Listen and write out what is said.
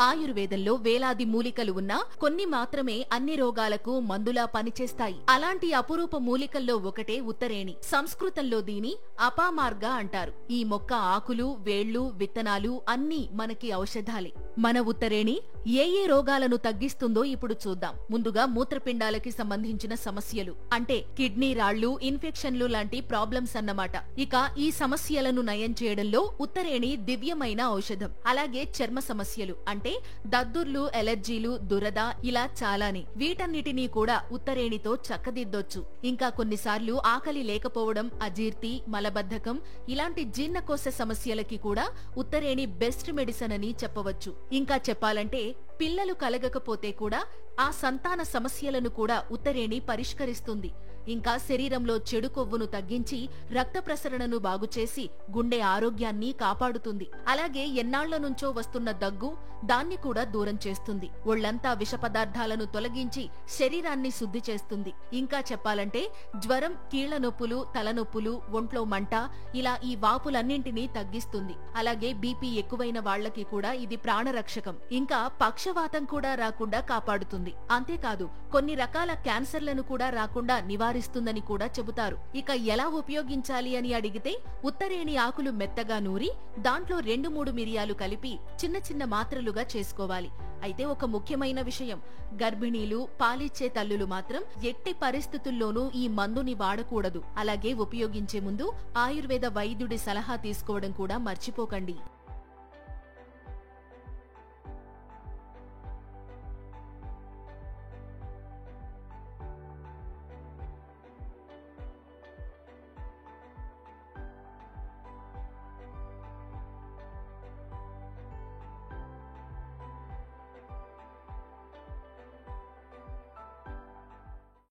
ఆయుర్వేదంలో వేలాది మూలికలు ఉన్నా కొన్ని మాత్రమే అన్ని రోగాలకు మందులా పనిచేస్తాయి. అలాంటి అపురూప మూలికల్లో ఒకటే ఉత్తరేణి. సంస్కృతంలో దీని అపామార్గ అంటారు. ఈ మొక్క ఆకులు, వేళ్లు, విత్తనాలు అన్నీ మనకి ఔషధాలే. మన ఉత్తరేణి ఏ ఏ రోగాలను తగ్గిస్తుందో ఇప్పుడు చూద్దాం. ముందుగా మూత్రపిండాలకి సంబంధించిన సమస్యలు అంటే కిడ్నీ రాళ్లు, ఇన్ఫెక్షన్లు లాంటి ప్రాబ్లమ్స్ అన్నమాట. ఇక ఈ సమస్యలను నయం చేయడంలో ఉత్తరేణి దివ్యమైన ఔషధం. అలాగే చర్మ సమస్యలు అంటే దద్దుర్లు, ఎలర్జీలు, దురద ఇలా చాలానే. వీటన్నిటినీ కూడా ఉత్తరేణితో చక్కదిద్దొచ్చు. ఇంకా కొన్నిసార్లు ఆకలి లేకపోవడం, అజీర్తి, మలబద్ధకం ఇలాంటి జీర్ణకోశ సమస్యలకి కూడా ఉత్తరేణి బెస్ట్ మెడిసిన్ అని చెప్పవచ్చు. ఇంకా చెప్పాలంటే పిల్లలు కలగకపోతే కూడా ఆ సంతాన సమస్యలను కూడా ఉత్తరేణి పరిష్కరిస్తుంది. ఇంకా శరీరంలో చెడు కొవ్వును తగ్గించి రక్త ప్రసరణను బాగుచేసి గుండె ఆరోగ్యాన్ని కాపాడుతుంది. అలాగే ఎన్నాళ్ల నుంచో వస్తున్న దగ్గు దాన్ని కూడా దూరం చేస్తుంది. ఒళ్లంతా విష పదార్థాలను తొలగించి శరీరాన్ని శుద్ధి చేస్తుంది. ఇంకా చెప్పాలంటే జ్వరం, కీళ్ల నొప్పులు, తలనొప్పులు, ఒంట్లో మంట ఇలా ఈ వాపులన్నింటినీ తగ్గిస్తుంది. అలాగే బీపీ ఎక్కువైన వాళ్లకి కూడా ఇది ప్రాణరక్షకం. ఇంకా పక్షవాతం కూడా రాకుండా కాపాడుతుంది. అంతేకాదు కొన్ని రకాల క్యాన్సర్లను కూడా రాకుండా నివారిస్తుందని కూడా చెబుతారు. ఇక ఎలా ఉపయోగించాలి అని అడిగితే ఉత్తరేణి ఆకులు మెత్తగా నూరి దాంట్లో 2-3 మిరియాలు కలిపి చిన్న చిన్న మాత్రలుగా చేసుకోవాలి. అయితే ఒక ముఖ్యమైన విషయం, గర్భిణీలు, పాలిచ్చే తల్లులు మాత్రం ఎట్టి పరిస్థితుల్లోనూ ఈ మందుని వాడకూడదు. అలాగే ఉపయోగించే ముందు ఆయుర్వేద వైద్యుడి సలహా తీసుకోవడం కూడా మర్చిపోకండి.